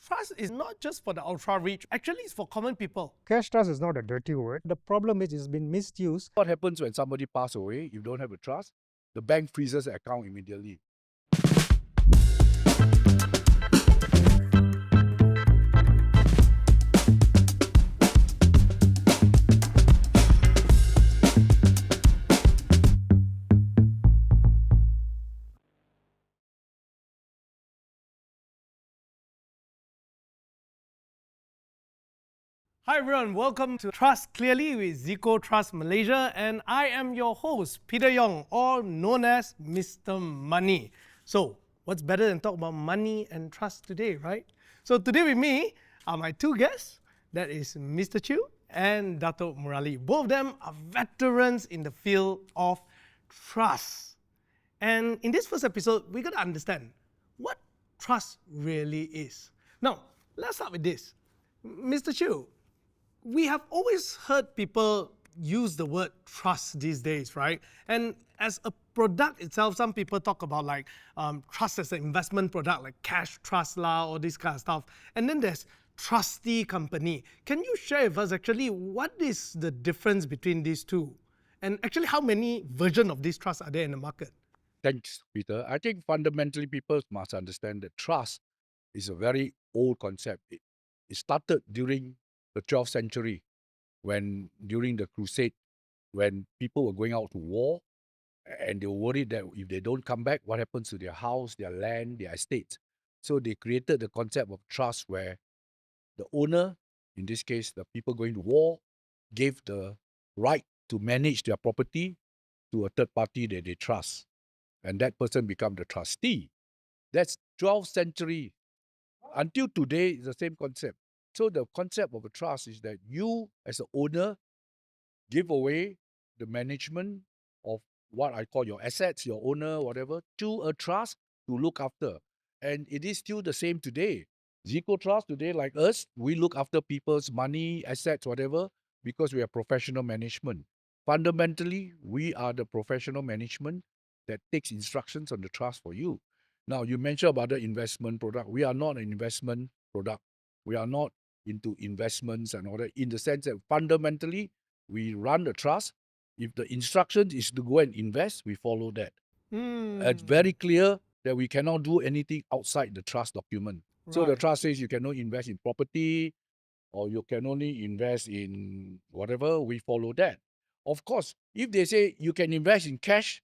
trust is not just for the ultra-rich. Actually, it's for common people. Cash trust is not a dirty word. The problem is it's been misused. What happens when somebody passes away, if you don't have a trust? The bank freezes the account immediately. Hi everyone, welcome to Trust Clearly with ZICO Trust Malaysia, and I am your host, Peter Yong, or known as Mr. Money. So, what's better than talk about money and trust today, right? So today with me are my two guests, that is Mr. Chew and Dato Muraly. Both of them are veterans in the field of trust. And in this first episode, we're going to understand what trust really is. Now, let's start with this. Mr. Chew, we have always heard people use the word trust these days, right? And as a product itself, some people talk about like trust as an investment product, like cash trust lah, all this kind of stuff. And then there's trustee company. Can you share with us actually what is the difference between these two? And actually how many versions of these trusts are there in the market? Thanks, Peter. I think fundamentally people must understand that trust is a very old concept. It started during the 12th century, during the Crusade, when people were going out to war, and they were worried that if they don't come back, what happens to their house, their land, their estates? So they created the concept of trust where the owner, in this case, the people going to war, gave the right to manage their property to a third party that they trust. And that person become the trustee. That's 12th century. Until today, it's the same concept. So the concept of a trust is that you, as an owner, give away the management of what I call your assets, your owner, whatever, to a trust to look after. And it is still the same today. ZICO Trust today, like us, we look after people's money, assets, whatever, because we are professional management. Fundamentally, we are the professional management that takes instructions on the trust for you. Now, you mentioned about the investment product. We are not an investment product. We are not into investments and all that, in the sense that fundamentally, we run the trust. If the instruction is to go and invest, we follow that. It's very clear that we cannot do anything outside the trust document. So the Right. trust says you cannot invest in property or you can only invest in whatever, we follow that. Of course, if they say you can invest in cash,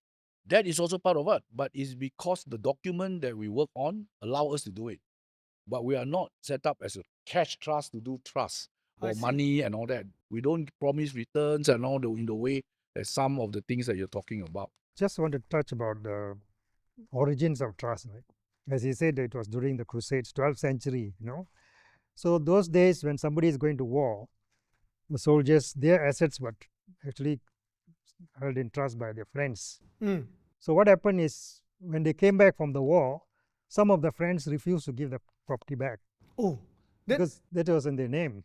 that is also part of it. But it's because the document that we work on allow us to do it. But we are not set up as a cash trust to do trust I or see. money and all that. We don't promise returns and all in the way that some of the things that you're talking about. Just want to touch about the origins of trust, right? As he said, it was during the Crusades, 12th century, So those days when somebody is going to war, the soldiers, their assets were actually held in trust by their friends. So what happened is when they came back from the war, some of the friends refused to give the property back. Oh, because that was in their name.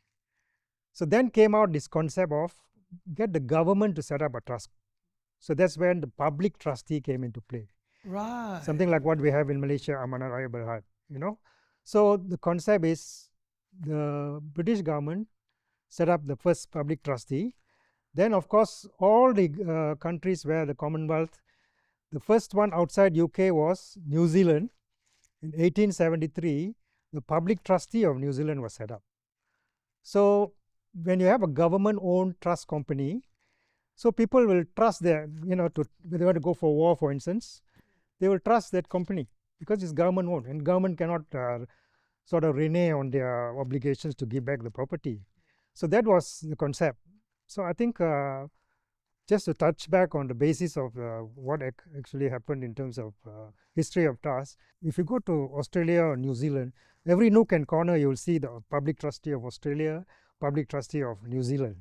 So then came out this concept of get the government to set up a trust. So that's when the public trustee came into play. right. Something like what we have in Malaysia, Berhad, So the concept is the British government set up the first public trustee. Then, of course, all the countries where the Commonwealth, the first one outside UK was New Zealand. In 1873, the public trustee of New Zealand was set up. So when you have a government-owned trust company, so people will trust their, when they want to go for war, for instance, they will trust that company because it's government-owned, and government cannot sort of renege on their obligations to give back the property. So that was the concept. So I think just to touch back on the basis of what actually happened in terms of history of trust, if you go to Australia or New Zealand, every nook and corner you will see the public trustee of Australia, public trustee of New Zealand,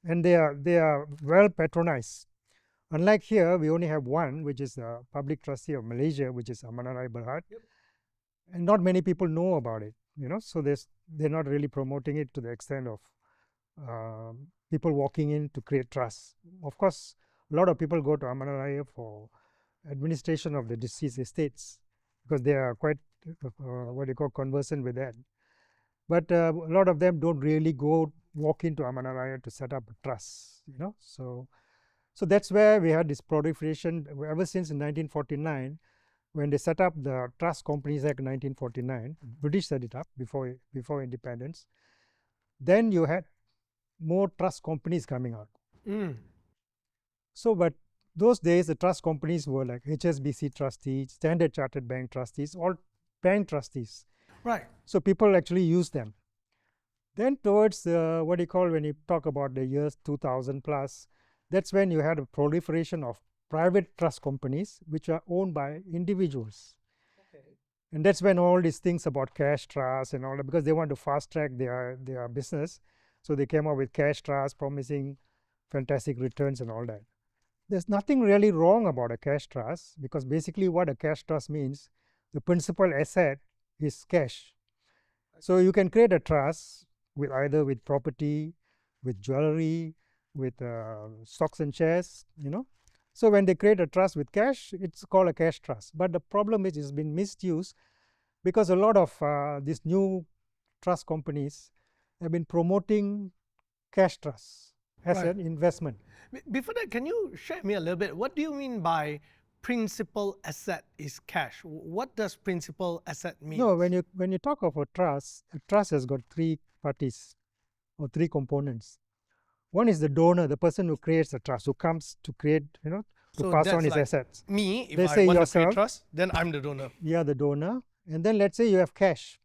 and they are well patronized. Unlike here, we only have one, which is the public trustee of Malaysia, which is Berhad, and not many people know about it. So they're not really promoting it to the extent of people walking in to create trust. Of course, a lot of people go to Amanaraya for administration of the deceased estates because they are quite what you call conversant with that. but a lot of them don't really walk into Amanah Raya to set up a trust, So that's where we had this proliferation ever since in 1949, when they set up the Trust Companies Act 1949. British set it up before independence. Then you had more trust companies coming out. So, but those days the trust companies were like HSBC trustees, Standard Chartered Bank trustees, all bank trustees. Right. So people actually use them. Then towards what you call, when you talk about the years 2000 plus, that's when you had a proliferation of private trust companies which are owned by individuals. Okay. And that's when all these things about cash trust and all that, because they want to fast track their business, so they came up with cash trust promising fantastic returns and all that. There's nothing really wrong about a cash trust, because basically what a cash trust means, the principal asset is cash. So you can create a trust with either with property, with jewelry, with stocks and shares, So when they create a trust with cash, it's called a cash trust. But the problem is it's been misused, because a lot of these new trust companies have been promoting cash trusts as an investment. Before that, can you share me a little bit? What do you mean by principal asset is cash? What does principal asset mean? No, when you talk of a trust has got three parties or three components. One is the donor, the person who creates the trust, who comes to create, to pass on his like assets. Me, if Let's I say want to yourself, create trust, then I'm the donor. You are the donor, and then let's say you have cash.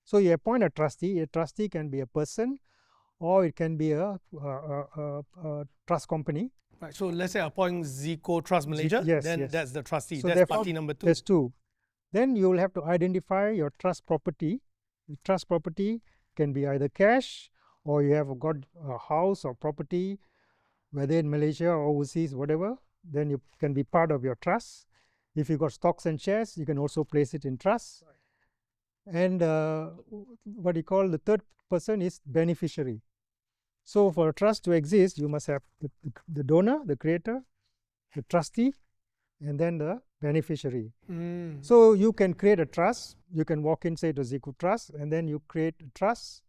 So you appoint a trustee. A trustee can be a person, or it can be a trust company. Right. So let's say I appoint ZICO Trust Malaysia. Yes, then yes. that's the trustee. So that's party number 2. There's 2. Then you will have to identify your trust property. The trust property can be either cash, or you have got a house or property, whether in Malaysia or overseas, whatever. Then you can be part of your trust. If you got stocks and shares, you can also place it in trust. And what you call the third person is beneficiary. So for a trust to exist, you must have the donor, the creator, the trustee, and then the beneficiary. So you can create a trust. You can walk in, say, to ZICO Trust, and then you create a trust,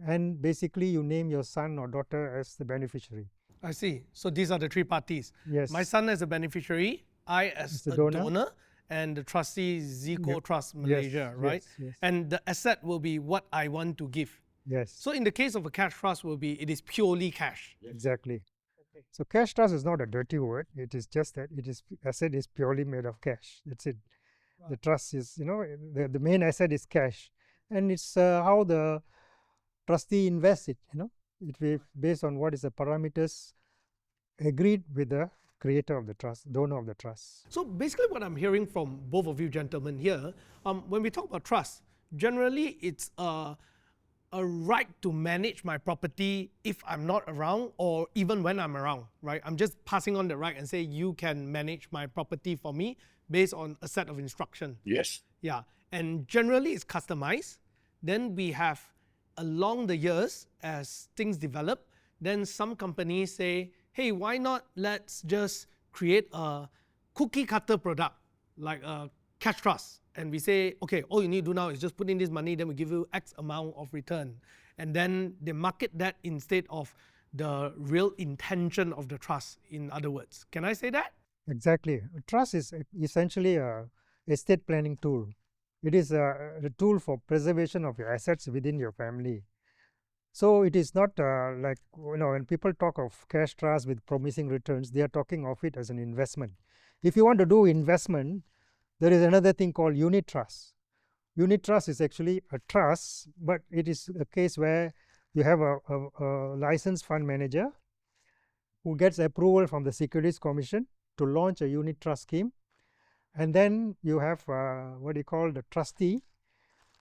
and basically you name your son or daughter as the beneficiary. I see. So these are the 3 parties. Yes. My son as a beneficiary, I as a donor, and the trustee ZICO Trust Malaysia, yes, right? Yes. And the asset will be what I want to give. Yes. So in the case of a cash trust, it is purely cash. Exactly. Okay. So cash trust is not a dirty word. It is just that asset is purely made of cash. That's it. Right. The trust is, the main asset is cash, and it's how the trustee invests it. It will based on what is the parameters agreed with the creator of the trust, donor of the trust. So basically what I'm hearing from both of you gentlemen here, when we talk about trust, generally it's a right to manage my property if I'm not around, or even when I'm around, right? I'm just passing on the right and say you can manage my property for me based on a set of instruction. Yes. Yeah, and generally it's customized. Then we have, along the years, as things develop, then some companies say, hey, why not let's just create a cookie cutter product like a cash trust. And we say, okay, all you need to do now is just put in this money, then we give you X amount of return. And then they market that instead of the real intention of the trust, in other words. Can I say that? Exactly. A trust is essentially a estate planning tool. It is a tool for preservation of your assets within your family. So it is not like, when people talk of cash trust with promising returns, they are talking of it as an investment. If you want to do investment, there is another thing called unit trust. Unit trust is actually a trust, but it is a case where you have a licensed fund manager who gets approval from the Securities Commission to launch a unit trust scheme. And then you have what you call the trustee,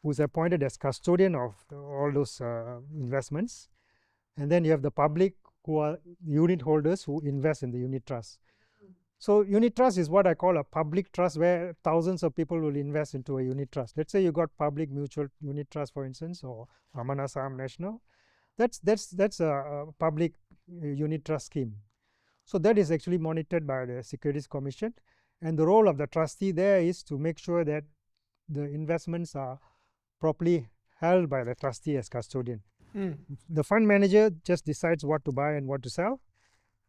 who's appointed as custodian of all those investments. And then you have the public, who are unit holders who invest in the unit trust. So unit trust is what I call a public trust, where thousands of people will invest into a unit trust. Let's say you got public mutual unit trust, for instance, or Amanah Saham National. That's a public unit trust scheme. So that is actually monitored by the Securities Commission, and the role of the trustee there is to make sure that the investments are properly held by the trustee as custodian. The fund manager just decides what to buy and what to sell.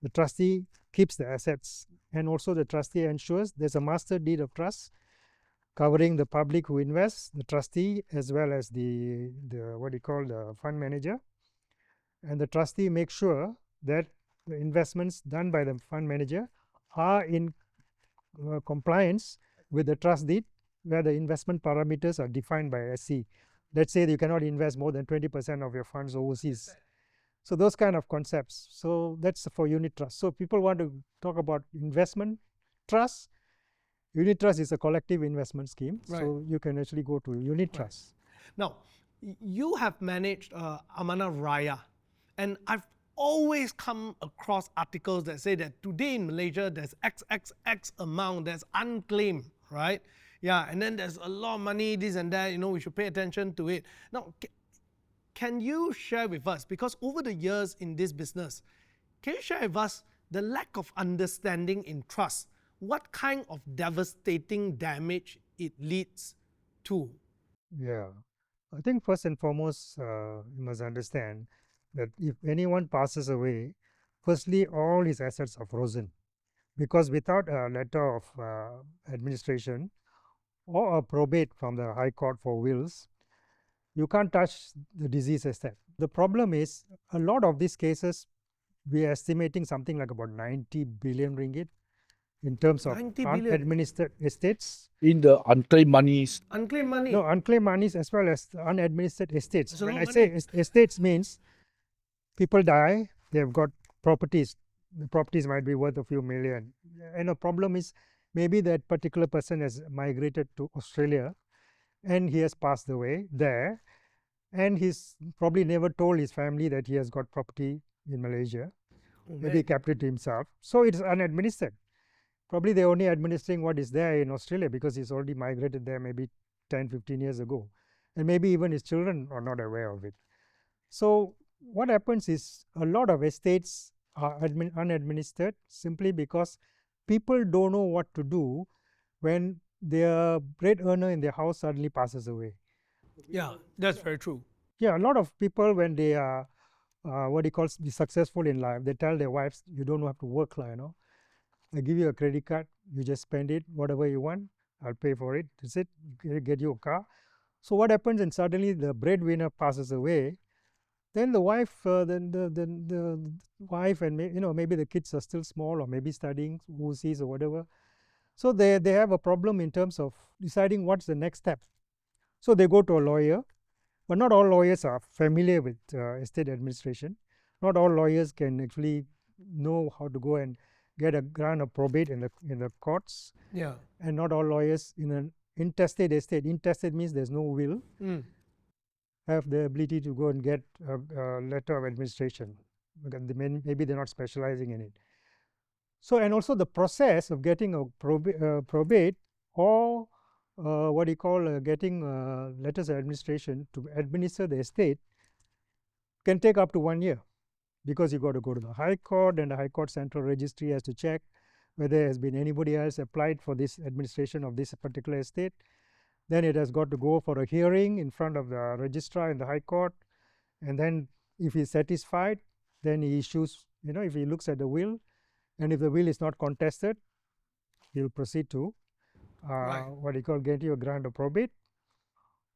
The trustee keeps the assets, and also the trustee ensures there's a master deed of trust covering the public who invests, the trustee, as well as the the fund manager. And the trustee makes sure that the investments done by the fund manager are in compliance with the trust deed, where the investment parameters are defined by SC. Let's say you cannot invest more than 20% of your funds overseas. So those kind of concepts. So that's for unit trust. So people want to talk about investment trust. Unit trust is a collective investment scheme. Right. So you can actually go to unit Right. trust. Now, you have managed Amanah Raya, and I've always come across articles that say that today in Malaysia there's XXX amount that's unclaimed, right? Yeah, and then there's a lot of money, this and that, we should pay attention to it. Now, can you share with us, because over the years in this business, can you share with us the lack of understanding in trust? What kind of devastating damage it leads to? Yeah. I think first and foremost, you must understand that if anyone passes away, firstly, all his assets are frozen. Because without a letter of administration or a probate from the High Court for wills, you can't touch the deceased estate. The problem is, a lot of these cases, we are estimating something like about 90 billion ringgit in terms of 90 billion. unadministered estates. In the unclaimed monies, Unclaimed money. No, unclaimed monies as well as the unadministered estates. That's a When lot I of say money. estates means people die, they've got properties. The properties might be worth a few million. And the problem is maybe that particular person has migrated to Australia and he has passed away there, and he's probably never told his family that he has got property in Malaysia. Oh, Maybe he man. kept it to himself. So it's unadministered. Probably they're only administering what is there in Australia because he's already migrated there maybe 10, 15 years ago. And maybe even his children are not aware of it. So what happens is a lot of estates are unadministered simply because people don't know what to do when their bread earner in their house suddenly passes away. Yeah, that's very true. Yeah, a lot of people, when they are be successful in life, they tell their wives, you don't have to work, I give you a credit card, you just spend it, whatever you want, I'll pay for it. That's it, get you a car. So what happens, and suddenly the breadwinner passes away, then the wife, the wife and maybe the kids are still small or maybe studying overseas or whatever. So they have a problem in terms of deciding what's the next step. So they go to a lawyer, but not all lawyers are familiar with estate administration. Not all lawyers can actually know how to go and get a grant of probate in the courts. Yeah. And not all lawyers in an intestate estate. Intestate means there's no will. Have the ability to go and get a letter of administration. Because maybe they're not specializing in it. So, and also the process of getting a probate or getting letters of administration to administer the estate can take up to 1 year, because you got to go to the High Court, and the High Court Central Registry has to check whether there has been anybody else applied for this administration of this particular estate. Then it has got to go for a hearing in front of the registrar in the High Court, and then if he's satisfied, then he issues, if he looks at the will, and if the will is not contested, he'll proceed to get you a grant of probate.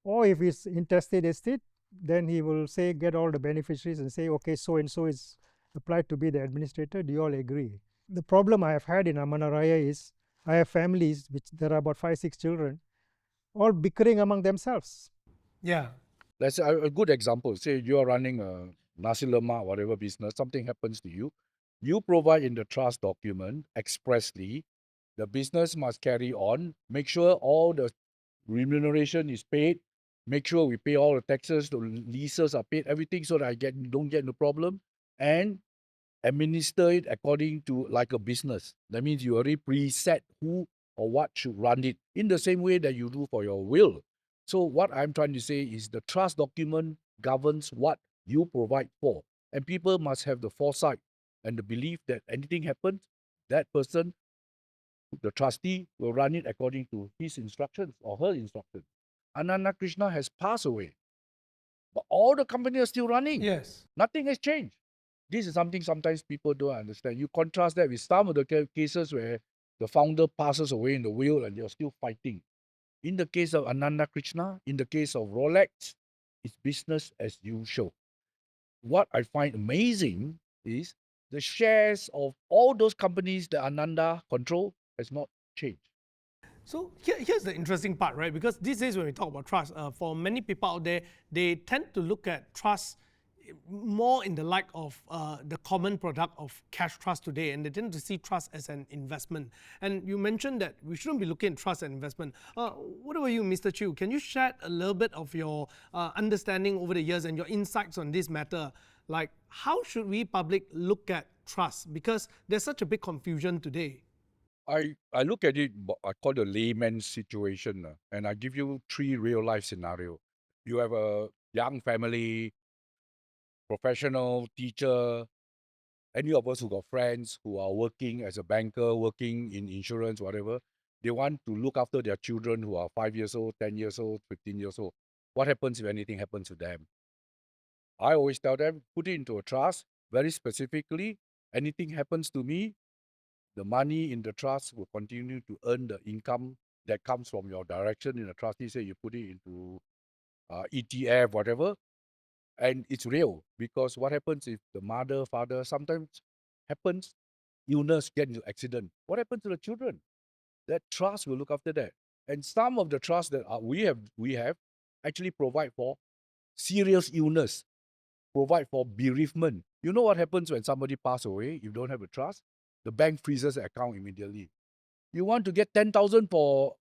Or if it's intestate estate, then he will say, get all the beneficiaries and say, okay, so and so is applied to be the administrator, do you all agree? The problem I have had in Amanah Raya is I have families, which there are about 5-6 children, all bickering among themselves. Yeah. let's say a good example, say you are running a nasi lemak, whatever business, something happens to you, you provide in the trust document expressly, the business must carry on, make sure all the remuneration is paid, make sure we pay all the taxes, the leases are paid, everything, so that I don't get no problem, and administer it according to like a business. That means you already preset who or what should run it in the same way that you do for your will. So what I'm trying to say is the trust document governs what you provide for. And people must have the foresight and the belief that anything happens, that person, the trustee, will run it according to his instructions or her instructions. Ananda Krishna has passed away. but all the companies are still running. Yes. Nothing has changed. This is something sometimes people don't understand. You contrast that with some of the cases where the founder passes away in the will and they're still fighting. In the case of Ananda Krishna, in the case of Rolex, it's business as usual. What I find amazing is the shares of all those companies that Ananda control has not changed. So here's the interesting part, right? Because these days when we talk about trust, for many people out there, they tend to look at trust more in the light of the common product of cash trust today, and they tend to see trust as an investment. And you mentioned that we shouldn't be looking at trust as an investment. What about you, Mr. Chew? Can you share a little bit of your understanding over the years and your insights on this matter? Like, how should we public look at trust? Because there's such a big confusion today. I look at it, I call the layman situation, and I give you 3 real life scenario. You have a young family, professional, teacher, any of us who got friends who are working as a banker, working in insurance, whatever, they want to look after their children who are 5 years old, 10 years old, 15 years old. What happens if anything happens to them? I always tell them, put it into a trust, very specifically. Anything happens to me, the money in the trust will continue to earn the income that comes from your direction in the trustee. Say you put it into ETF, whatever, and it's real because what happens if the mother, father, sometimes happens, illness, get into accident. What happens to the children? That trust will look after that. And some of the trusts that we have actually provide for serious illness, provide for bereavement. You know what happens when somebody pass away? If you don't have a trust, the bank freezes the account immediately. You want to get 10,000 for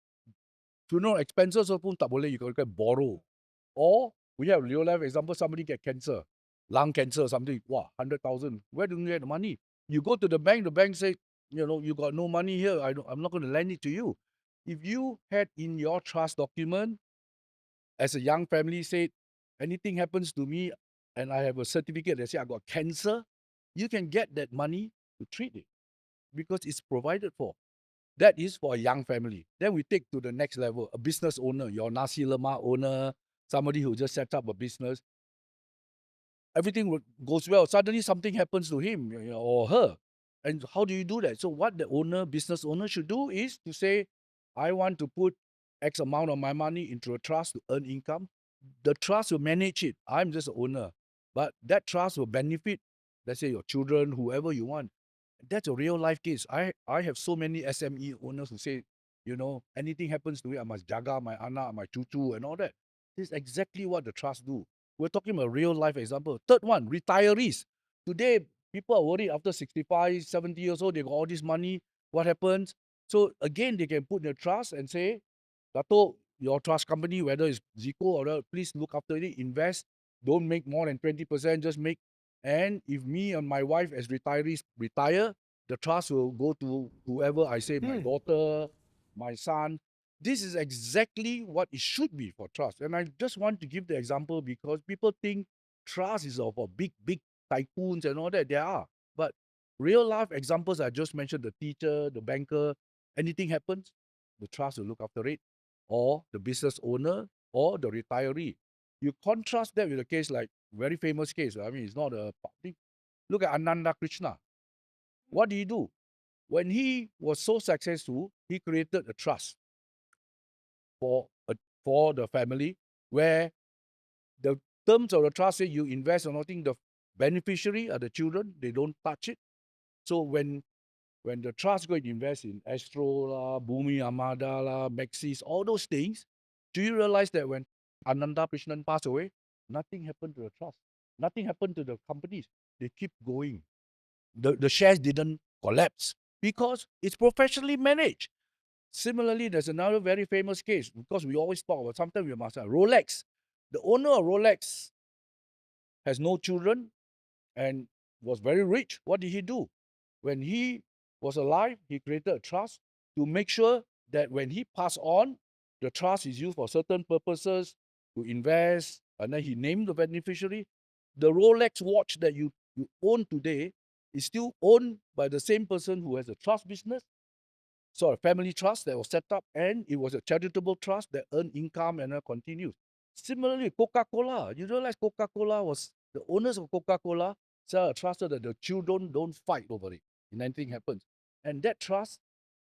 funeral expenses pun tak boleh, you can borrow. Or we have real life example, somebody get cancer, lung cancer or something, wow, 100,000. Where do you get the money? You go to the bank say, you got no money here, I'm not going to lend it to you. If you had in your trust document, as a young family said, anything happens to me and I have a certificate that say I got cancer, you can get that money to treat it because it's provided for. That is for a young family. Then we take to the next level, a business owner, your nasi lemak owner, somebody who just set up a business. Everything goes well. Suddenly something happens to him or her. And how do you do that? So what the business owner should do is to say, I want to put X amount of my money into a trust to earn income. The trust will manage it. I'm just an owner. But that trust will benefit, let's say your children, whoever you want. That's a real life case. I have so many SME owners who say, anything happens to me, I must jaga my anak, my cucu and all that. This is exactly what the trust do. We're talking about real life example. Third one, retirees. Today, people are worried after 65, 70 years old, they got all this money. What happens? So again, they can put in a trust and say, Dato, your trust company, whether it's ZICO or not, please look after it, invest. Don't make more than 20%, just make. And if me and my wife as retirees retire, the trust will go to whoever I say, my daughter, my son. This is exactly what it should be for trust. And I just want to give the example because people think trust is for big, big tycoons and all that. There are. But real life examples I just mentioned, the teacher, the banker, anything happens, the trust will look after it, or the business owner, or the retiree. You contrast that with a case like very famous case. I mean, it's not a public. Look at Ananda Krishna. What did he do? When he was so successful, he created a trust for for the family where the terms of the trust say you invest or nothing, the beneficiary are the children, they don't touch it. So when the trust go and invest in Astro la, Bumi Amada la, Maxis, all those things, do you realize that when Ananda Krishnan passed away, nothing happened to the trust, nothing happened to the companies. They keep going. The shares didn't collapse because it's professionally managed. Similarly, there's another very famous case because we always talk about, sometimes we must have Rolex. The owner of Rolex has no children and was very rich. What did he do? When he was alive, he created a trust to make sure that when he passed on, the trust is used for certain purposes to invest, and then he named the beneficiary. The Rolex watch that you own today is still owned by the same person who has a trust business. So a family trust that was set up, and it was a charitable trust that earned income and continues. Similarly, Coca-Cola. You realize Coca-Cola was the owners of Coca-Cola sell a trust so that the children don't fight over it if anything happens. And that trust,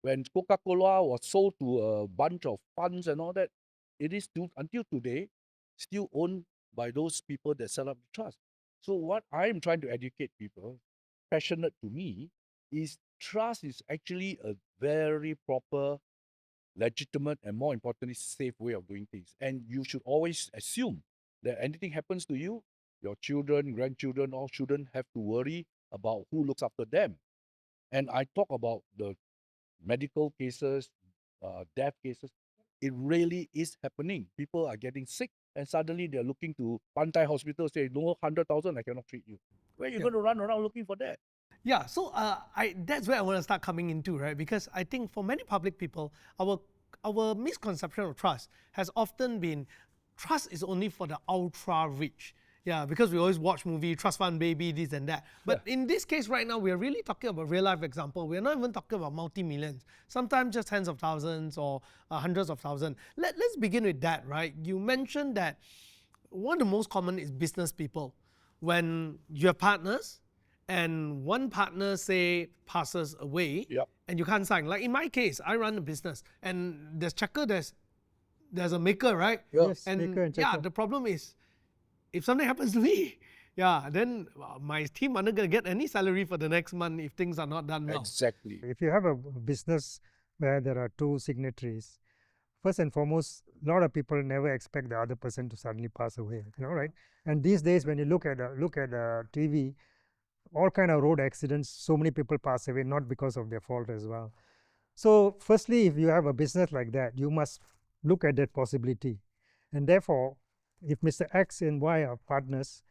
when Coca-Cola was sold to a bunch of funds and all that, it is still until today still owned by those people that set up the trust. So what I am trying to educate people, passionate to me, is trust is actually a very proper, legitimate, and more importantly, safe way of doing things. And you should always assume that anything happens to you, your children, grandchildren, all shouldn't have to worry about who looks after them. And I talk about the medical cases, death cases. It really is happening. People are getting sick, and suddenly they're looking to Pantai Hospital, say, no, 100,000, I cannot treat you. Where are you going to run around looking for that? Yeah, so that's where I want to start coming into, right? Because I think for many public people, our misconception of trust has often been trust is only for the ultra rich. Yeah, because we always watch movie, trust fund baby, this and that. But in this case right now, we are really talking about real life example. We're not even talking about multi-millions. Sometimes just tens of thousands or hundreds of thousands. Let's begin with that, right? You mentioned that one of the most common is business people. When you have partners, and one partner say passes away, Yep. and you can't sign. Like in my case, I run a business, and there's checker, there's a maker, right? Yeah. Yes, And maker and yeah, checker. the problem is, if something happens to me, yeah, then my team are not going to get any salary for the next month if things are not done well. Exactly. If you have a business where there are two signatories, first and foremost, a lot of people never expect the other person to suddenly pass away, right? And these days, when you look at TV, all kind of road accidents, so many people pass away not because of their fault as well. So firstly, if you have a business like that, you must look at that possibility. And therefore, if Mr. X and Y are partners,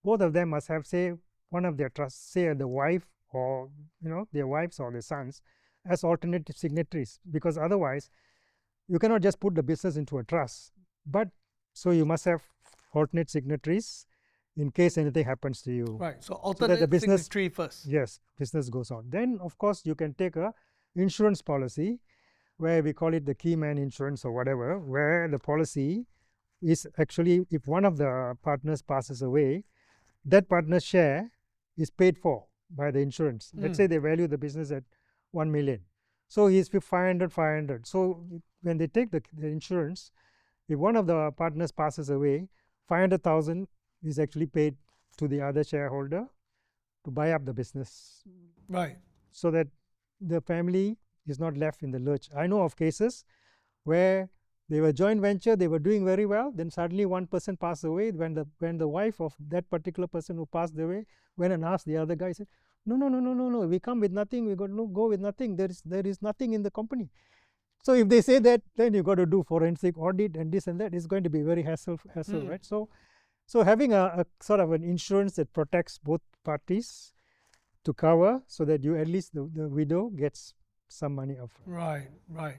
both of them must have, say, one of their trusts, say the wife or their wives or their sons as alternative signatories, because otherwise you cannot just put the business into a trust. But so you must have alternate signatories in case anything happens to you. Right, so So that alternate the business, signatory first. yes, business goes on. Then of course you can take a insurance policy where we call it the key man insurance or whatever, where the policy is actually, if one of the partners passes away, that partner's share is paid for by the insurance. Let's say they value the business at 1 million. So he's 500. So when they take the insurance, if one of the partners passes away, 500,000 is actually paid to the other shareholder to buy up the business. Right. So that the family is not left in the lurch. I know of cases where they were joint venture, they were doing very well, then suddenly one person passed away. When the wife of that particular person who passed away went and asked the other guy, said, no, we come with nothing, we got to go with nothing, there is nothing in the company. So if they say that, then you got to do forensic audit and this and that. It's going to be very hassle, right? So having a sort of an insurance that protects both parties to cover, so that you at least the widow gets some money upfront. Right.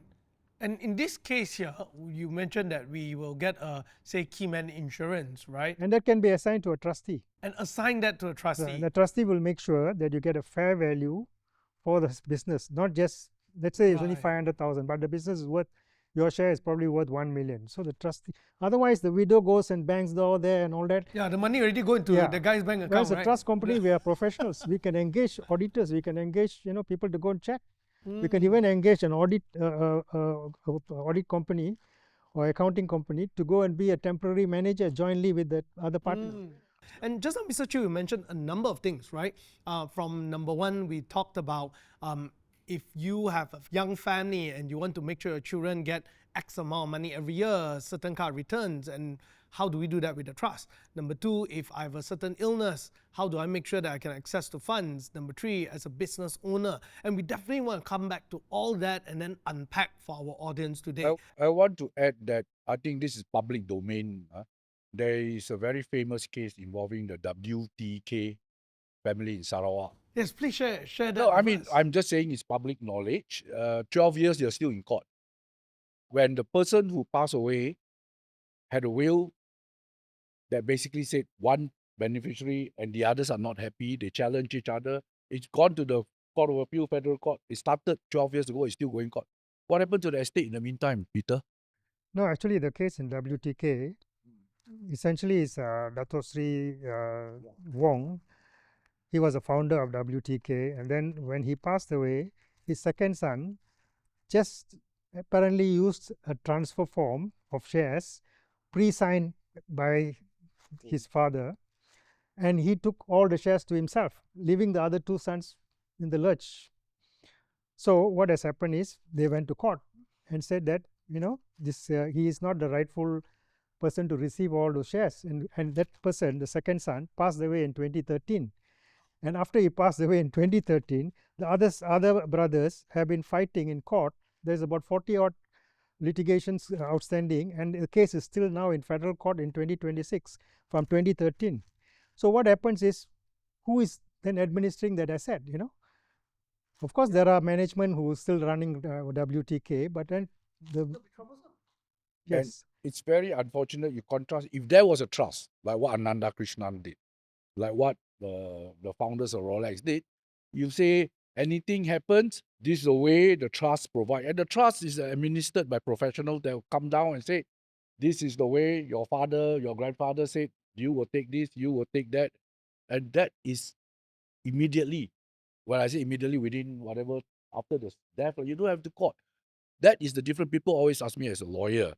And in this case here, you mentioned that we will get a, say, keyman insurance, right? And that can be assigned to a trustee. And assign that to a trustee. The trustee will make sure that you get a fair value for the business, not just, let's say it's only 500,000, but the business is worth, your share is probably worth 1 million. So the trustee, otherwise the widow goes and bangs the all there and all that. Yeah, the money already go into the guy's bank account, Whereas right? a trust company, we are professionals. We can engage auditors. We can engage people to go and check. We can even engage an audit company or accounting company to go and be a temporary manager jointly with the other partner. And just now, Mr. Chu, you mentioned a number of things, right? From number one, we talked about if you have a young family and you want to make sure your children get X amount of money every year, certain kind of returns, and how do we do that with the trust? Number two, if I have a certain illness, how do I make sure that I can access to funds? Number three, as a business owner. And we definitely want to come back to all that and then unpack for our audience today. I want to add that I think this is public domain. There is a very famous case involving the WTK family in Sarawak. Yes, please share that. No, I with mean, us. I'm just saying it's public knowledge. 12 years, they're still in court. When the person who passed away had a will that basically said one beneficiary and the others are not happy, they challenge each other. It's gone to the Court of Appeal, Federal Court. It started 12 years ago, it's still going court. What happened to the estate in the meantime, Peter? No, actually the case in WTK, essentially is Dato Sri Wong. He was a founder of WTK, and then when he passed away, his second son just apparently used a transfer form of shares pre-signed by his father, and he took all the shares to himself, leaving the other two sons in the lurch. So what has happened is they went to court and said that, you know, this he is not the rightful person to receive all those shares, and that person, the second son, passed away in 2013. And after he passed away in 2013, the other brothers have been fighting in court. There's about 40 odd litigations outstanding, and the case is still now in federal court in 2026 from 2013. So what happens is, who is then administering that asset, you know? Of course, there are management who is still running WTK, but then the yes, And it's very unfortunate. You contrast, if there was a trust, like what Ananda Krishnan did, like what the founders of Rolex did, you say anything happens, this is the way the trust provide. And the trust is administered by professionals that will come down and say, this is the way your father, your grandfather said, you will take this, you will take that. And that is immediately, when I say immediately, within whatever, after the death, you don't have to court. That is the difference. People always ask me as a lawyer,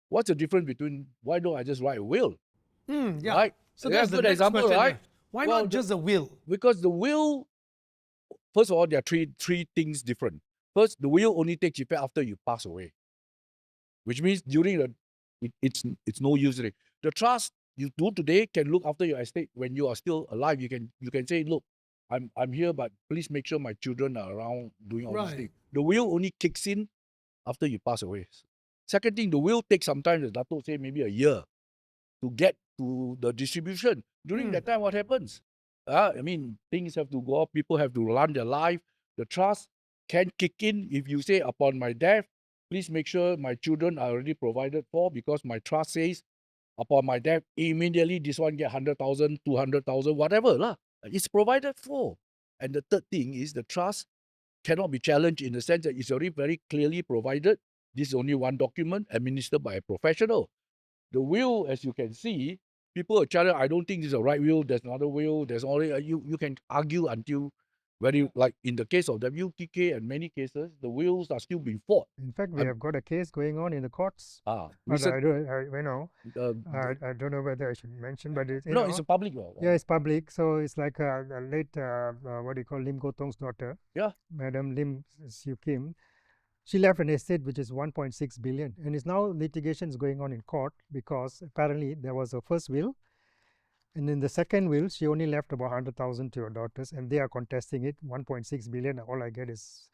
what's the difference between, why don't I just write a will? Yeah. Right? So Yeah, that's the good next example, question. right? Why Well, not just a will? Because the will, first of all, there are three things different. First, the will only takes effect after you pass away, which means during it's no use. The trust you do today can look after your estate when you are still alive. You can say, look, I'm here, but please make sure my children are around doing all these Right. things. The will only kicks in after you pass away. Second thing, the will takes sometimes, as Dato say, maybe a year to get to the distribution. During that time, what happens? I mean, things have to go up, people have to run their life. The trust can kick in if you say, upon my death, please make sure my children are already provided for, because my trust says, upon my death, immediately this one get 100,000, 200,000, whatever lah. It's provided for. And the third thing is the trust cannot be challenged in the sense that it's already very clearly provided. This is only one document administered by a professional. The will, as you can see, people are challenged. I don't think this is a right will. There's another will. There's only you can argue until very, like in the case of WTK and many cases, the wills are still being fought. in fact, we have got a case going on in the courts. But Recent, I don't, you know, the, I don't know whether I should mention, but it, you no, know, it's a public law. yeah, it's public. So it's like a late, what do you call, Lim Gotong's daughter, Yeah. Madam Lim Siu Kim. She left an estate which is 1.6 billion, and is now litigations going on in court because apparently there was a first will, and in the second will she only left about 100,000 to her daughters, and they are contesting it. 1.6 billion, all I get is,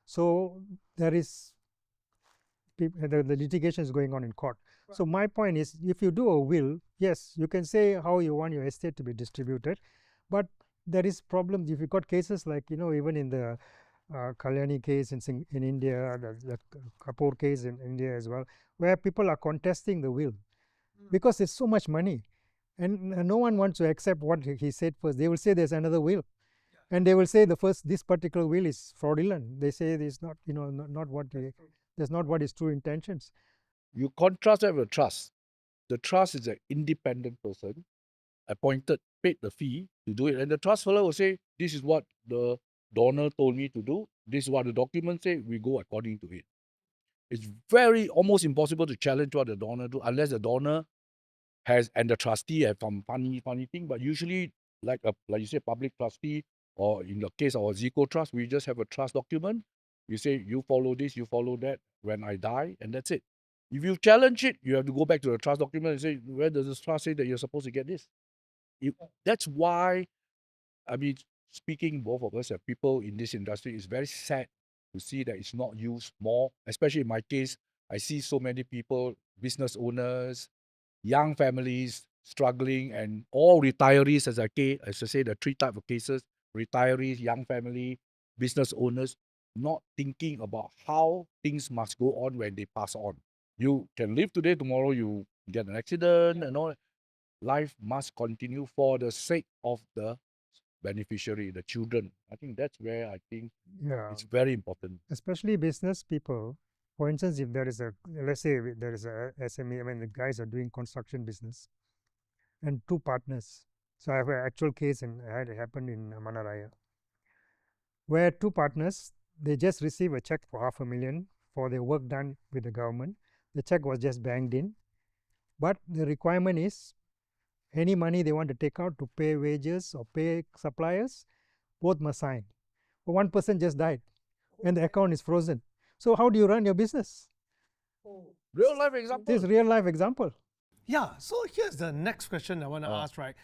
so there is the litigation is going on in court. Right. So my point is, if you do a will, yes, you can say how you want your estate to be distributed, but there is problems if you got cases like, you know, even in the Kalyani case in India, the Kapoor case in India as well, where people are contesting the will because there's so much money, and no one wants to accept what he said first. They will say there's another will, and they will say this particular will is fraudulent. They say it's not, you know, not what that's not what his true intentions. You contrast that with trust. The trust is an independent person, appointed, paid the fee to do it. And the trust fellow will say, this is what the donor told me to do. This is what the documents say. We go according to it. It's very almost impossible to challenge what the donor do unless the donor has, and the trustee have some funny thing. But usually, like you say, public trustee, or in the case of a ZICO Trust, we just have a trust document. You say, you follow this, you follow that when I die, and that's it. If you challenge it, you have to go back to the trust document and say, where does this trust say that you're supposed to get this? That's why, I mean, speaking both of us as people in this industry, it's very sad to see that it's not used more. Especially in my case, I see so many people, business owners, young families struggling, and all retirees, as I say, the three types of cases: retirees, young family, business owners, not thinking about how things must go on when they pass on. You can live today, tomorrow you get an accident and all. Life must continue for the sake of the beneficiary, the children. I think that's where I think it's very important. Especially business people. For instance, if there is a, let's say there is a SME, I mean, the guys are doing construction business, and 2 partners. So I have an actual case had happened in Manaraya, where 2 partners, they just receive a check for $500,000 for their work done with the government. The check was just banked in, but the requirement is any money they want to take out to pay wages or pay suppliers, both must sign. But one person just died and the account is frozen. So how do you run your business? Real life example. This is real life example. Yeah, so here's the next question I want to ask, right?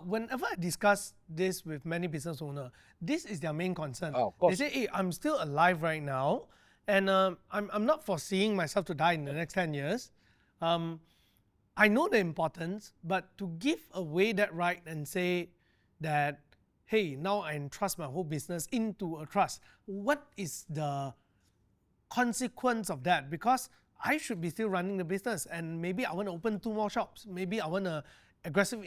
Whenever I discuss this with many business owners, this is their main concern. Of They course. say, hey, I'm still alive right now, and I'm not foreseeing myself to die in the next 10 years. I know the importance, but to give away that right and say that, hey, now I entrust my whole business into a trust, what is the consequence of that? Because I should be still running the business, and maybe I want to open 2 more shops. Maybe I want a aggressive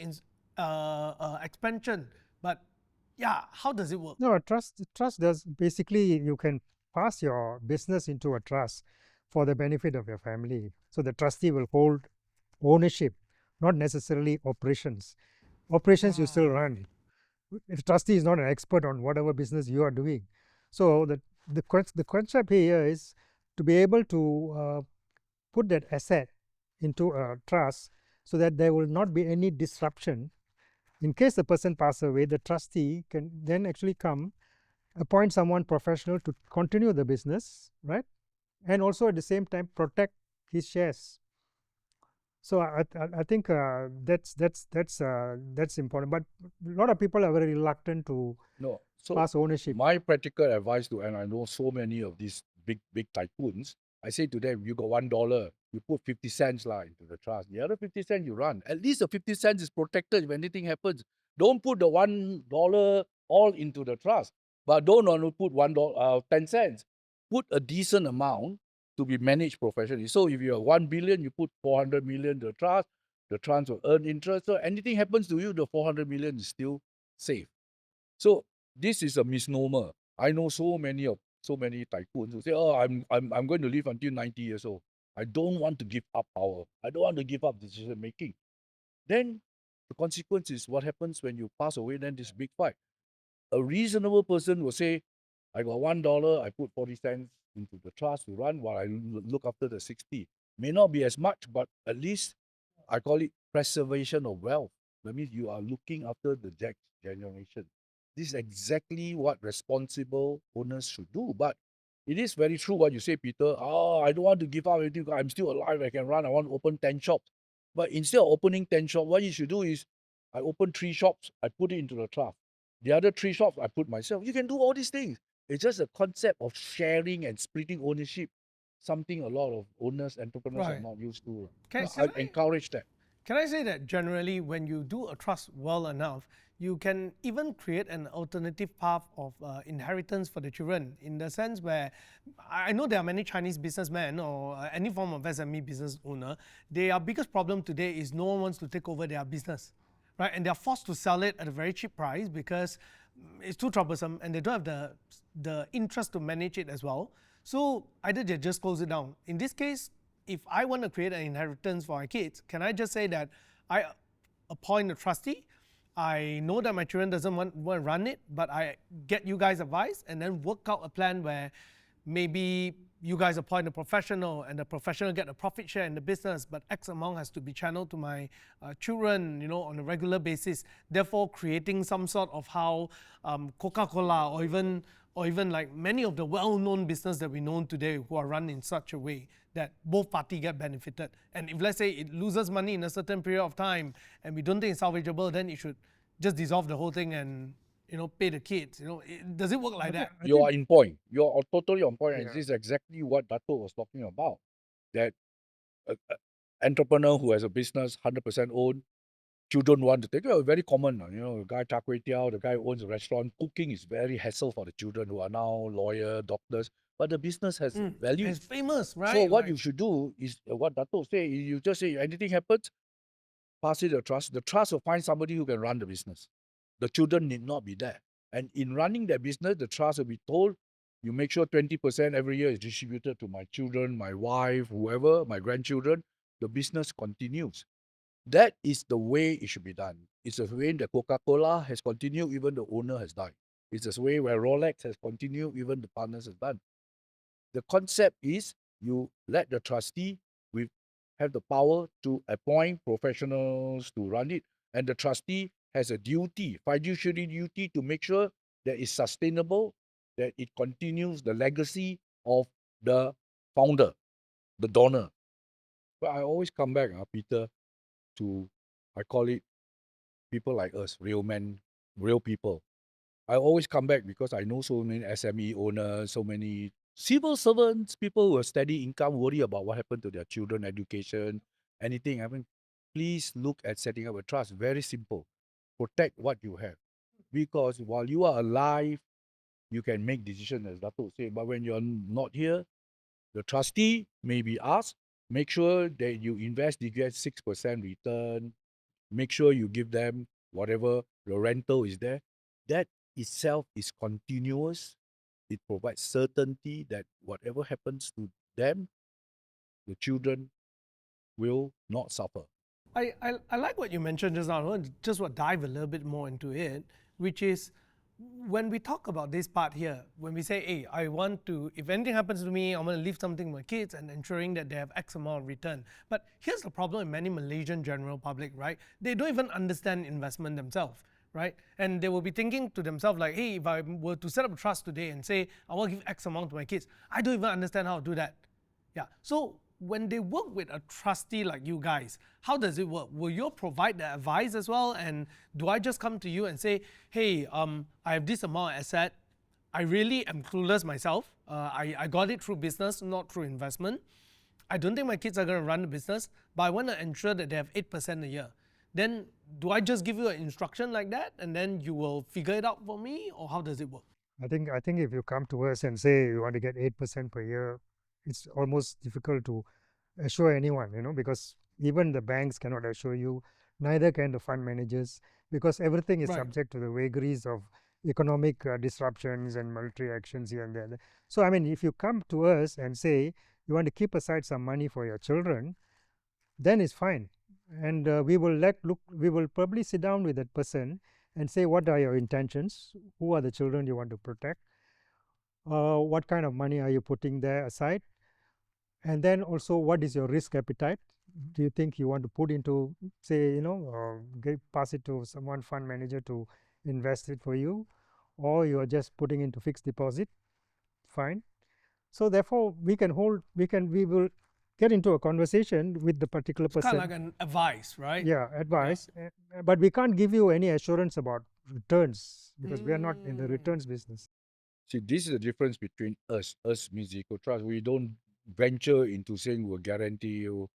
expansion. But yeah, how does it work? No, a trust does basically you can pass your business into a trust for the benefit of your family. So the trustee will hold ownership, not necessarily operations. Operations you still run. The trustee is not an expert on whatever business you are doing. So the concept here is to be able to put that asset into a trust so that there will not be any disruption. In case the person passes away, the trustee can then actually come, appoint someone professional to continue the business, right? And also at the same time protect his shares. So I think that's important. But a lot of people are very reluctant to No. So pass ownership. my practical advice to, and I know so many of these big tycoons, I say to them, you got $1, you put 50 cents into the trust. The other 50 cents you run. At least the 50 cents is protected if anything happens. Don't put the $1 all into the trust. But don't only put $1, 10 cents. Put a decent amount to be managed professionally. So if you have 1 billion, you put 400 million to the trust will earn interest. So anything happens to you, the 400 million is still safe. So this is a misnomer. I know so many tycoons who say, "Oh, I'm going to live until 90 years old. I don't want to give up power. I don't want to give up decision making." Then the consequence is what happens when you pass away. Then this big fight. A reasonable person will say, "I got $1. I put 40 cents into the trust to run while I look after the 60. May not be as much, but at least I call it preservation of wealth. That means you are looking after the next generation. This is exactly what responsible owners should do. But it is very true what you say, Peter. Oh, I don't want to give up anything. I'm still alive. I can run. I want to open 10 shops. But instead of opening 10 shops, what you should do is I open 3 shops. I put it into the trust. The other 3 shops, I put myself. You can do all these things. It's just a concept of sharing and splitting ownership. Something a lot of owners, entrepreneurs are Right. not used to. Can I I- encourage that. Can I say that generally, when you do a trust well enough, you can even create an alternative path of inheritance for the children, in the sense where I know there are many Chinese businessmen or any form of SME business owner, their biggest problem today is no one wants to take over their business, right? And they're forced to sell it at a very cheap price because it's too troublesome and they don't have the interest to manage it as well. So either they just close it down. In this case, if I want to create an inheritance for my kids, can I just say that I appoint a trustee? I know that my children doesn't want to run it, but I get you guys advice and then work out a plan where maybe you guys appoint a professional and the professional get a profit share in the business, but X amount has to be channeled to my children, on a regular basis. Therefore, creating some sort of how Coca-Cola or even like many of the well-known business that we know today who are run in such a way that both parties get benefited. And if let's say it loses money in a certain period of time and we don't think it's salvageable, then it should just dissolve the whole thing and pay the kids. Does it work like that? You are in point. You're totally on point, and Yeah. this is exactly what Dato was talking about. That entrepreneur who has a business 100% owned, children want to take it. Very common, the guy char kway teow, the guy who owns a restaurant. Cooking is very hassle for the children who are now lawyer, doctors, but the business has value. It's famous, right? So what Like- you should do is what Dato say. You just say anything happens, pass it to the trust. The trust will find somebody who can run the business. The children need not be there. And in running that business, the trust will be told, you make sure 20% every year is distributed to my children, my wife, whoever, my grandchildren. The business continues. That is the way it should be done. It's the way that Coca-Cola has continued, even the owner has died. It's the way where Rolex has continued, even the partners has done. The concept is you let the trustee with have the power to appoint professionals to run it, and the trustee has a duty, fiduciary duty, to make sure that it's sustainable, that it continues the legacy of the founder, the donor. But I always come back, Peter, to I call it people like us, real men, real people. I always come back because I know so many SME owners, so many civil servants, people who have steady income, worry about what happened to their children, education, anything. I mean, please look at setting up a trust. Very simple. Protect what you have. Because while you are alive, you can make decisions, as Dato said. But when you're not here, the trustee may be asked, make sure that you invest, you get 6% return, make sure you give them whatever the rental is there. That itself is continuous. It provides certainty that whatever happens to them, the children will not suffer. I like what you mentioned just now. I want to just want to dive a little bit more into it, which is when we talk about this part here, when we say, hey, I want to, if anything happens to me, I'm going to leave something to my kids and ensuring that they have X amount of return. But here's the problem in many Malaysian general public, right? They don't even understand investment themselves, right? And they will be thinking to themselves like, hey, if I were to set up a trust today and say, I want to give X amount to my kids, I don't even understand how to do that. Yeah. So when they work with a trustee like you guys, how does it work? Will you provide the advice as well? And do I just come to you and say, hey, I have this amount of asset. I really am clueless myself. I got it through business, not through investment. I don't think my kids are going to run the business, but I want to ensure that they have 8% a year. Then do I just give you an instruction like that and then you will figure it out for me, or how does it work? I think if you come to us and say you want to get 8% per year, it's almost difficult to assure anyone, because even the banks cannot assure you, neither can the fund managers, because everything is Right. subject to the vagaries of economic disruptions and military actions here and there. So, I mean, if you come to us and say you want to keep aside some money for your children, then it's fine. And we will probably sit down with that person and say, what are your intentions? Who are the children you want to protect? What kind of money are you putting there aside? And then also, what is your risk appetite? Do you think you want to put into, say, pass it to someone, fund manager, to invest it for you, or you are just putting into fixed deposit? Fine. So therefore, we will get into a conversation with the particular It's person. kind of like an advice, right? Yeah, advice. But we can't give you any assurance about returns because we are not in the returns business. See, this is the difference between us. Us means ZICO Trust. We don't venture into saying we'll guarantee you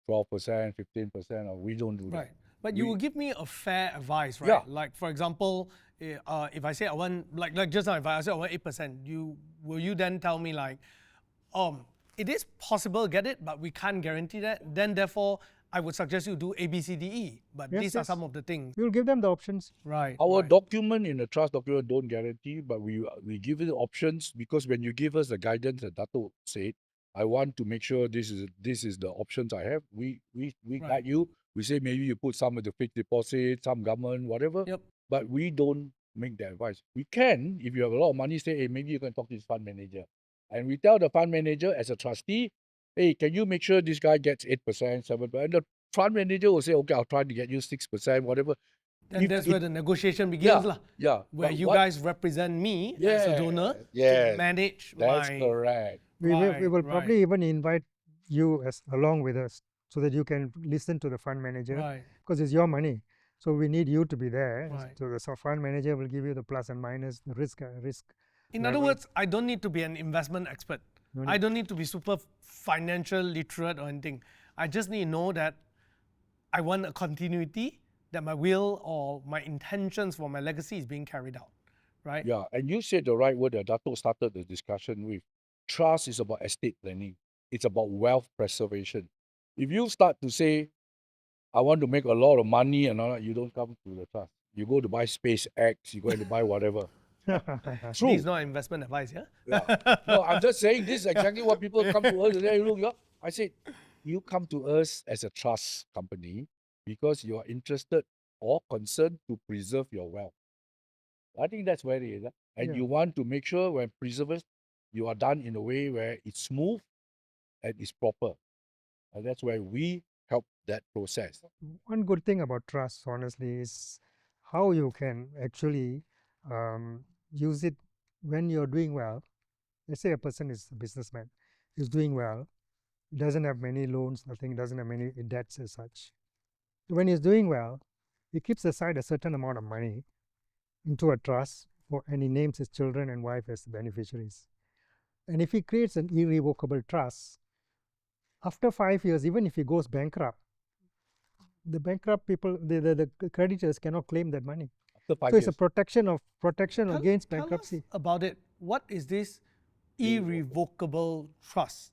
12%, 15%, or we don't do that. Right. But you We- will give me a fair advice, right? Yeah. Like for example, if I say I want, like just now, if I say I want 8%, will you then tell me like, it is possible to get it, but we can't guarantee that. Then therefore, I would suggest you do A, B, C, D, E. But Yes, these are yes. some of the things. We will give them the options. Right. Our right. document in the trust document don't guarantee, but we give you the options, because when you give us the guidance that Dato said, I want to make sure this is the options I have. We Right. guide you. We say maybe you put some of the fixed deposit, some government, whatever. Yep. But we don't make that advice. We can, if you have a lot of money, say, hey, maybe you can talk to this fund manager. And we tell the fund manager as a trustee, hey, can you make sure this guy gets 8%, 7%? And the fund manager will say, okay, I'll try to get you 6%, whatever. Then If that's it- where the negotiation begins, lah. yeah. Where But you what- guys represent me as a donor to yes, manage that's my. correct. We will Right, probably even invite you as along with us so that you can listen to the fund manager, Right. because it's your money. So we need you to be there. Right. So the fund manager will give you the plus and minus, the risk. In other level. words, I don't need to be an investment expert. No I need. don't need to be super financial literate or anything. I just need to know that I want a continuity, that my will or my intentions for my legacy is being carried out, right? Yeah, and you said the right word that Dato started the discussion with. Trust is about estate planning. It's about wealth preservation. If you start to say, I want to make a lot of money and all that, you don't come to the trust. You go to buy SpaceX, you go to buy whatever. True. This is not investment advice, yeah? Yeah. No, I'm just saying this is exactly what people come to us and say, look, yeah. I said, you come to us as a trust company because you are interested or concerned to preserve your wealth. I think that's where it is. And Yeah. you want to make sure when preserves, you are done in a way where it's smooth and it's proper. And that's where we help that process. One good thing about trust, honestly, is how you can actually use it when you're doing well. Let's say a person is a businessman, is doing well, doesn't have many loans, nothing, doesn't have many debts as such. When he's doing well, he keeps aside a certain amount of money into a trust and he names his children and wife as the beneficiaries. And if he creates an irrevocable trust, after 5 years, even if he goes bankrupt, the bankrupt people, the creditors cannot claim that money. After 5 So it's a years, protection against Tell us bankruptcy. about it. What is this irrevocable trust?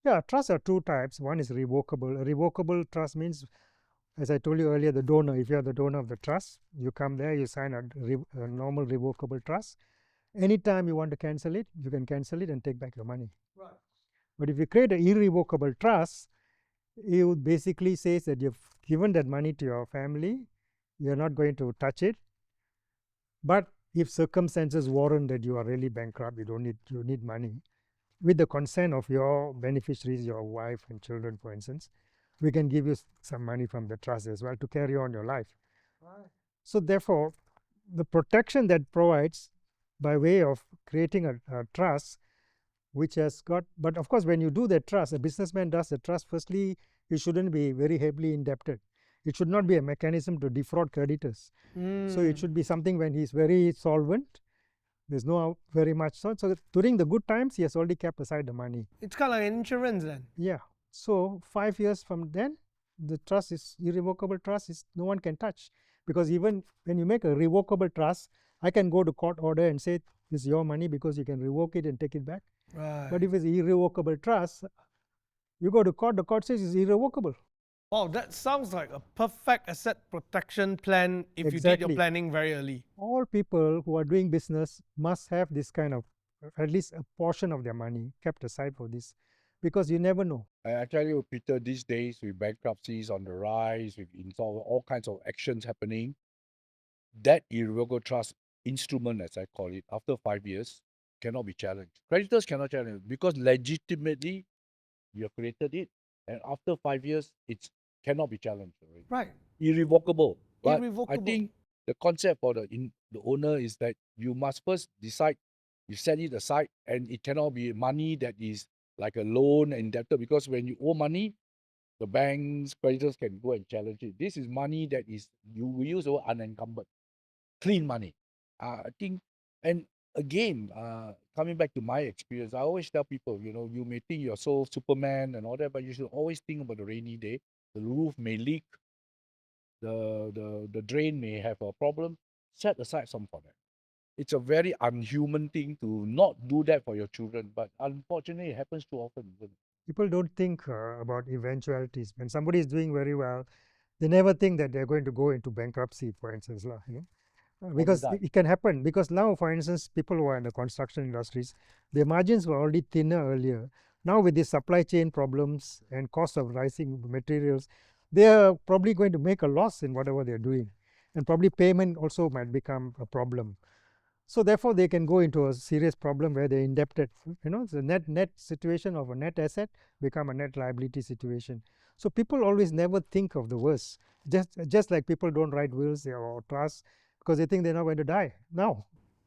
Yeah, trusts are two types. One is revocable. A revocable trust means, as I told you earlier, the donor. If you are the donor of the trust, you come there, you sign a normal revocable trust. Anytime you want to cancel it, you can cancel it and take back your money. Right. But if you create an irrevocable trust, you basically says that you've given that money to your family, you're not going to touch it. But if circumstances warrant that you are really bankrupt, you need money, with the consent of your beneficiaries, your wife and children, for instance, we can give you some money from the trust as well to carry on your life. Right. So therefore, the protection that provides by way of creating a trust, which has got, but of course, when you do that trust, a businessman does the trust, firstly, he shouldn't be very heavily indebted. It should not be a mechanism to defraud creditors. So it should be something when he's very solvent, there's no very much so during the good times, he has already kept aside the money. It's kind of like insurance then. Yeah. So 5 years from then, the trust is irrevocable trust is no one can touch, because even when you make a revocable trust, I can go to court order and say this is your money because you can revoke it and take it back. Right. But if it's irrevocable trust, you go to court, the court says it's irrevocable. Wow, that sounds like a perfect asset protection plan if you did your Exactly. planning very early. All people who are doing business must have this kind of, at least a portion of their money kept aside for this, because you never know. I tell you, Peter, these days with bankruptcies on the rise, with all kinds of actions happening, that irrevocable trust instrument, as I call it, after 5 years, cannot be challenged. Creditors cannot challenge it because legitimately you have created it, and after 5 years, it cannot be challenged already. Right. Irrevocable. But I Irrevocable. think the concept for the owner is that you must first decide, you set it aside, and it cannot be money that is like a loan and debtor, because when you owe money, the banks, creditors can go and challenge it. This is money that is, we use the word unencumbered, clean money. I think, and again, coming back to my experience, I always tell people, you may think you're so Superman and all that, but you should always think about the rainy day. The roof may leak, the drain may have a problem. Set aside some for that. It's a very unhuman thing to not do that for your children, but unfortunately, it happens too often. People don't think about eventualities. When somebody is doing very well, they never think that they're going to go into bankruptcy, for instance, because it can happen. Because now, for instance, people who are in the construction industries, their margins were already thinner earlier. Now, with the supply chain problems and cost of rising materials, they are probably going to make a loss in whatever they're doing, and probably payment also might become a problem. So therefore, they can go into a serious problem where they're indebted. The net situation of a net asset become a net liability situation. So people always never think of the worst. Just like people don't write wills or trusts because they think they're not going to die now.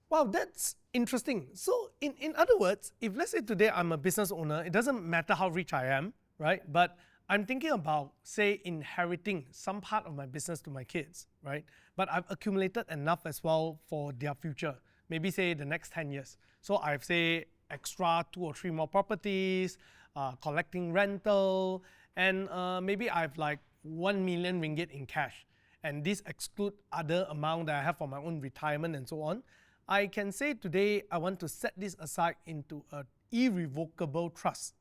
Wow, that's interesting. So in other words, if let's say today I'm a business owner, it doesn't matter how rich I am, right? But I'm thinking about, say, inheriting some part of my business to my kids, right? But I've accumulated enough as well for their future, maybe say the next 10 years. So I've, say, extra 2 or 3 more properties, collecting rental, and maybe I've like 1 million ringgit in cash. And this exclude other amount that I have for my own retirement and so on. I can say today I want to set this aside into an irrevocable trust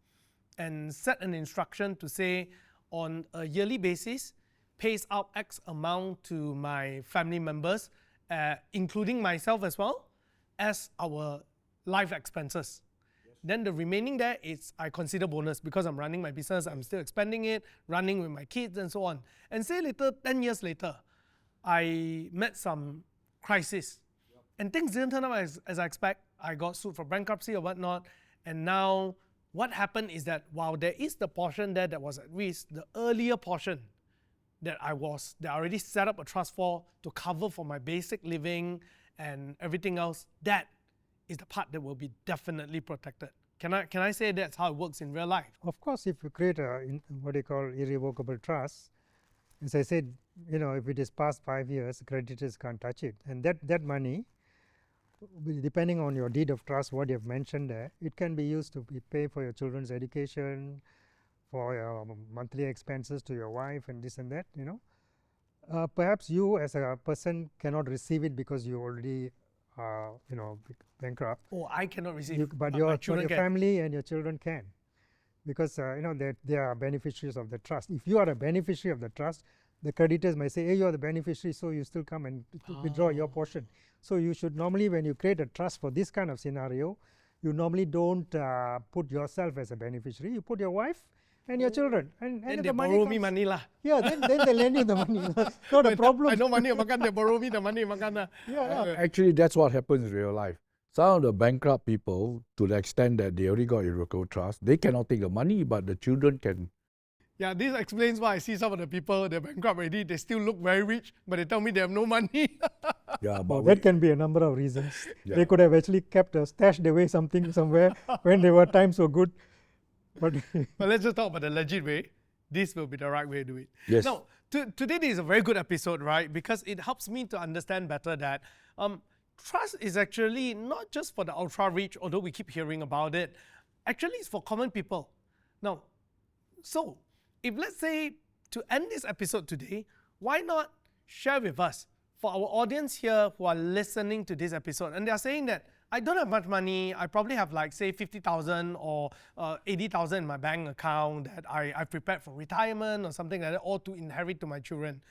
and set an instruction to say on a yearly basis, pays out X amount to my family members, including myself as well, as our life expenses. Then the remaining there is I consider bonus because I'm running my business, I'm still expanding it, running with my kids and so on. And say later, 10 years later, I met some crisis and things didn't turn out as I expect. I got sued for bankruptcy or whatnot. And now what happened is that while there is the portion there that was at risk, the earlier portion that I already set up a trust for to cover for my basic living and everything else, that is the part that will be definitely protected. Can I say that's how it works in real life? Of course, if you create what you call irrevocable trust, as I said, if it is past 5 years, creditors can't touch it. And that money, depending on your deed of trust, what you have mentioned there, it can be used to pay for your children's education, for your monthly expenses to your wife and this and that, perhaps you as a person cannot receive it because you already bankrupt. Oh, I cannot receive, but your family and your children can, because they are beneficiaries of the trust. If you are a beneficiary of the trust, the creditors may say, hey, you are the beneficiary, so you still come and withdraw your portion. So you should normally, when you create a trust for this kind of scenario, you normally don't put yourself as a beneficiary. You put your wife and your children. And then if they the money borrow comes, me money lah. Yeah, then they lend you the money. Not a problem. I know money makan, they borrow me the money makan lah. Yeah. Actually, that's what happens in real life. Some of the bankrupt people, to the extent that they already got irrevocable trust, they cannot take the money, but the children can. Yeah, this explains why I see some of the people, they're bankrupt already, they still look very rich, but they tell me they have no money. Yeah, but that can be a number of reasons. Yeah. They could have actually stashed away something somewhere when they were times so good. But let's just talk about the legit way. This will be the right way to do it. Yes. Now, today is a very good episode, right? Because it helps me to understand better that trust is actually not just for the ultra rich, although we keep hearing about it. Actually, it's for common people. Now, so if let's say to end this episode today, why not share with us for our audience here who are listening to this episode and they're saying that I don't have much money, I probably have like say 50,000 or 80,000 in my bank account that I've prepared for retirement or something like that, or to inherit to my children.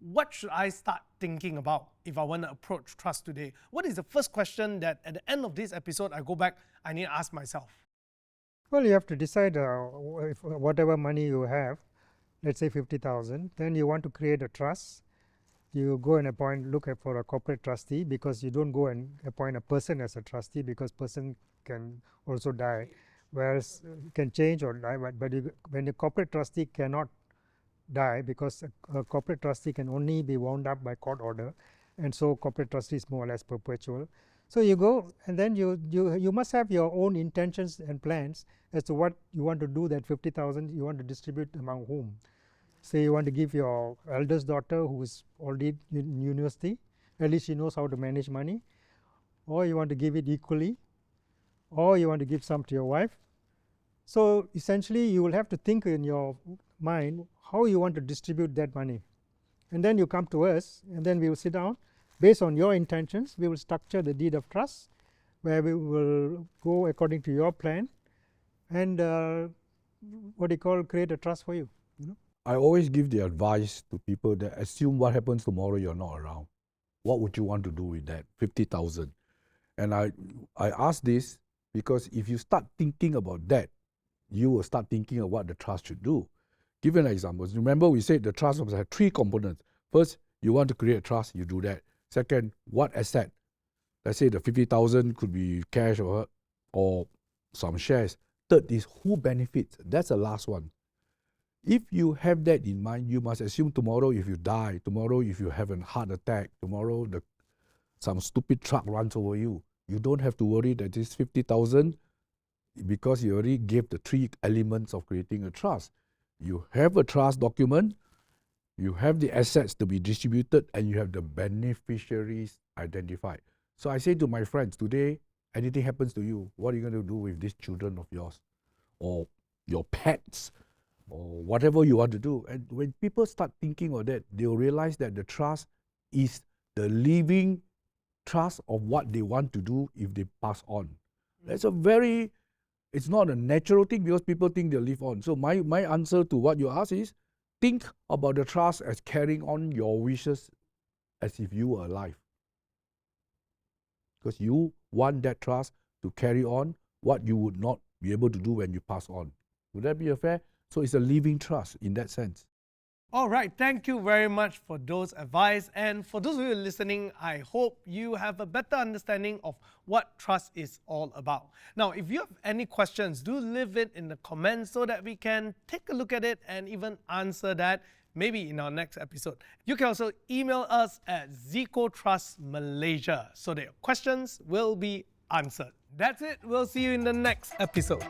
What should I start thinking about if I want to approach trust today? What is the first question that at the end of this episode I go back, I need to ask myself? Well, you have to decide if whatever money you have, let's say 50,000, then you want to create a trust. You go and look for a corporate trustee, because you don't go and appoint a person as a trustee, because person can also die, whereas can change or die. But when a corporate trustee cannot die, because a corporate trustee can only be wound up by court order, and so corporate trustee is more or less perpetual. So you go and then you must have your own intentions and plans as to what you want to do. That 50,000 you want to distribute among whom. Say you want to give your eldest daughter who is already in university, at least she knows how to manage money, or you want to give it equally, or you want to give some to your wife. So essentially you will have to think in your mind how you want to distribute that money, and then you come to us and then we will sit down. Based on your intentions, we will structure the deed of trust, where we will go according to your plan and create a trust for you. I always give the advice to people that assume what happens tomorrow you're not around. What would you want to do with that 50,000? And I ask this because if you start thinking about that, you will start thinking of what the trust should do. Give an example. Remember, we said the trust must have 3 components. First, you want to create a trust, you do that. Second, what asset? Let's say the 50,000 could be cash or some shares. Third is who benefits. That's the last one. If you have that in mind, you must assume tomorrow if you die, tomorrow if you have a heart attack, tomorrow some stupid truck runs over you, you don't have to worry that this 50,000, because you already gave the 3 elements of creating a trust. You have a trust document, you have the assets to be distributed, and you have the beneficiaries identified. So I say to my friends, today, anything happens to you, what are you going to do with these children of yours? Or your pets? Or whatever you want to do. And when people start thinking of that, they'll realize that the trust is the living trust of what they want to do if they pass on. That's it's not a natural thing because people think they'll live on. So my answer to what you ask is, think about the trust as carrying on your wishes as if you were alive. Because you want that trust to carry on what you would not be able to do when you pass on. Would that be a fair? So it's a living trust in that sense. All right, thank you very much for those advice. And for those of you listening, I hope you have a better understanding of what trust is all about. Now, if you have any questions, do leave it in the comments so that we can take a look at it and even answer that maybe in our next episode. You can also email us at ZICO Trust Malaysia so that your questions will be answered. That's it. We'll see you in the next episode.